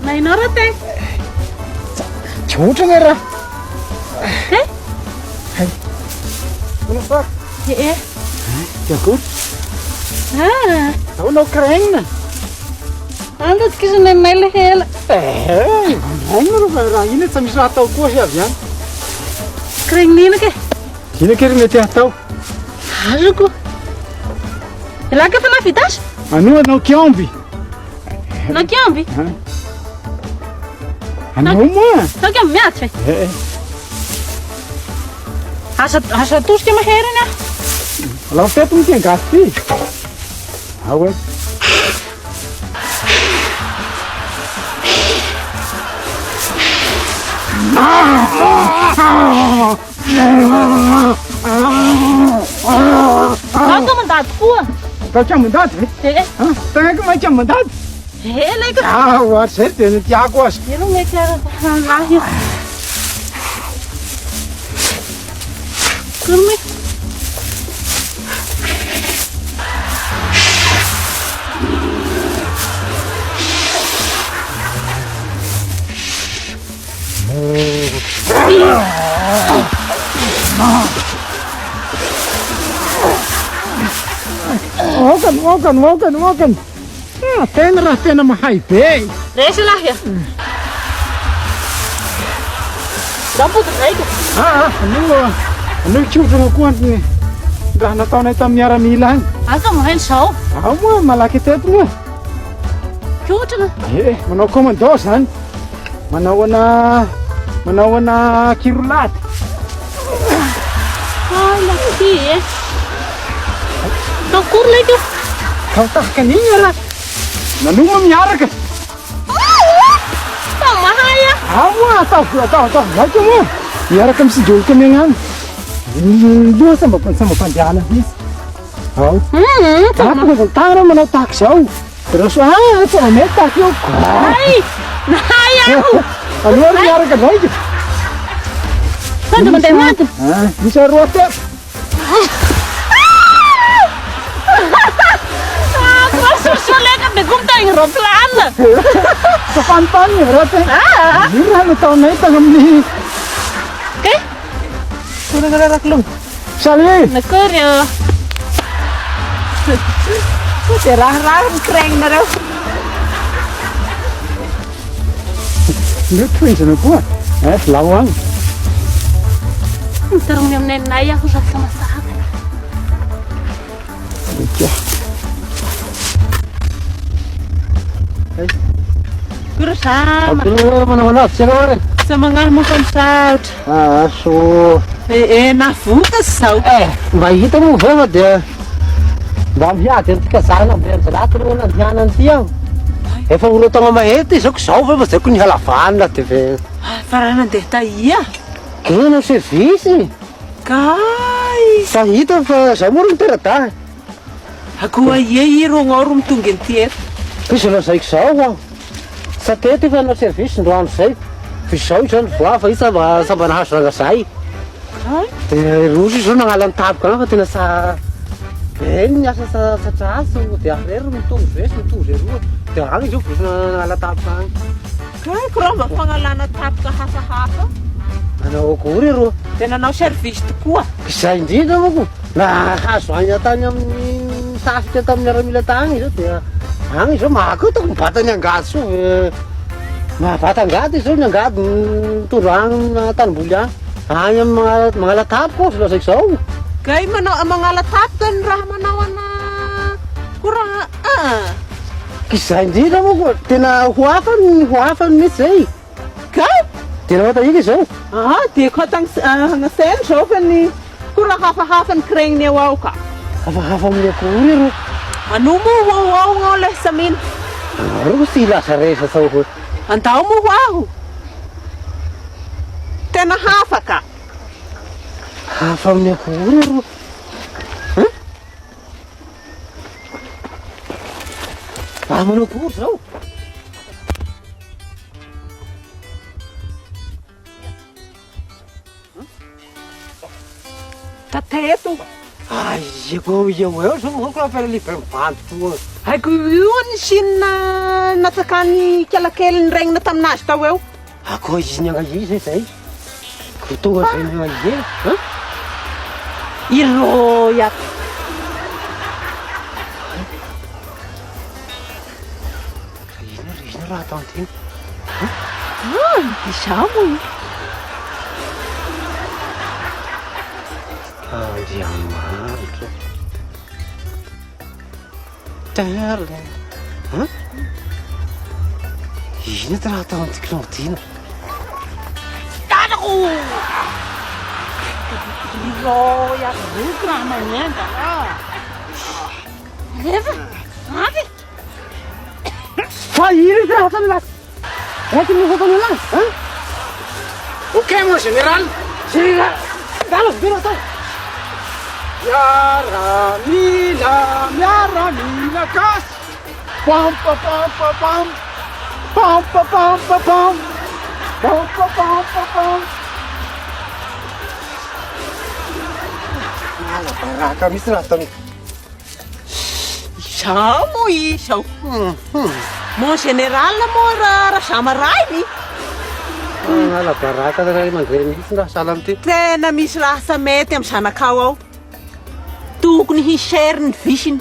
Mainao raha tena tsotra raha aonao karainina andadikizanay maila hela aina raha ina tsy misy raha atao koa sy avy any karaigninaka ina kery mety atao azoko ilaka fa navita azy anao anao kiamby nakiamby anao moa nakiamby miaty fe asa tosika maheriny aho alao feto mity angasy ty ao e ako mandady koa atao tsy mandady tegna ko maitsy mandady elaiko ohatry zay tena tiako azy ero mety arahy kurmi Wakan. Tena mahay be. Resa lah ya. Dapat naik. Anu ciucung aku ni. Dah nak tahu nak miara milang. Aku main show. Kamu malaki tetu ni. Ciucung. Mana komandosan. Mana kirulat. Laki. Takur lagi. Kau tak keninya lah. Nanu miara ke? Tak mahal ya. Tahu. Lagi mu. Miara kamu sejauh kemengan. Dua sama panjana bis. Oh. Aku tahu mana tak show. Terus tu tak yuk. Hai. Nah ya. Anu miara ke lagi. Kan teman-teman tu. Bisa ruatnya. Soalnya begum tayong aeroplan. Sepantan ya berarti. Murah lu tahun ini tangan ni. Okay. Sudah gerak lu. Sali. Nakor ya. Cerah-cerah keren naro. Lu tuh sana gua. Lawang. Terus yang nenay aku sama sahabat. Oke. Guru sama. Aku mana siapa? Sama ngamu konsult. So. Na fukas sau. Vai itu mu berapa dia? Dah biar dia ke sana biar selalu orang jangan tiang. Fa ulo tanga mahety izao zao fa mazay ko nihalafana dia ve. Farana deta ia. Kena service. Kai. Sa hita fa zao mo ro mitera-dahy. Ako ia rongauro mitonga enty. Pisy lazaiko zao sa tety fa hanao service androany zay fizao izany voa fa isa samba nahazo rangazay dia roso izao nagnala nitaboka fa tena sa eny niasa sa traso dia arery mitongo vesy mitongo zay roa dia agny izao voso nagnala taboka agny Kai kuramba fangalana taboka hafahafa anao akory roa tena anao service tokoa izay indrindra mako nahazo agny tany amin'ny tafika tamin'ny aramila tagny izao dia agny izao mahakotako mibata ny angady so mahabata angady izao ny angady mitondra agny tanimboly agny agny amin'ny mangala tapoka ozy lazaiko izao Kai mangala taboka ny raha manao ana kura izay indrindra mako tena hoafany mihitsy zay Kai tena matahika izao dia kotang hangasena zao fa ny kura hafahafa ny kregniny eo ao ka hafahafa amin'ny akory ro ano mo ho ngao leh samin ro si lasa resa sao ko andao mo ho tena hafa ka hafa amin'ny akory aro. Manao akory zao. Tateto. Aiako eo zao monko raha fialaliva mivanto. Haiko io ny sinina natsakany kelakeliny regnina taminazy tao eo. Ako izy ny angaizy zay. Ko tonga zay ny angaizy. Ilo yato. Ino raha atao anteny? Isamo. Andriamanitra. Tarle. Ino raha atao amin'ny Claudine? Tanako! Ilo yato buky raha magnenda. Efa? Avy? Fa ino raha atao lahy? Raiky ny atao lahy? Ok mon général. Général. Dalo biro atao. Miaramila kas. Pam pam pam pam pam. Pam pam pam pam pam. Pam pam pam pam pam. Ala baraka misy raha atao. Isamo isao. Mon général mo raha samarainy. Ala baraka raha mandery mihitsy raha sahala amity. Tena misy raha sa mety amin'ny zanakao ao. Tokony hiseriny visiny.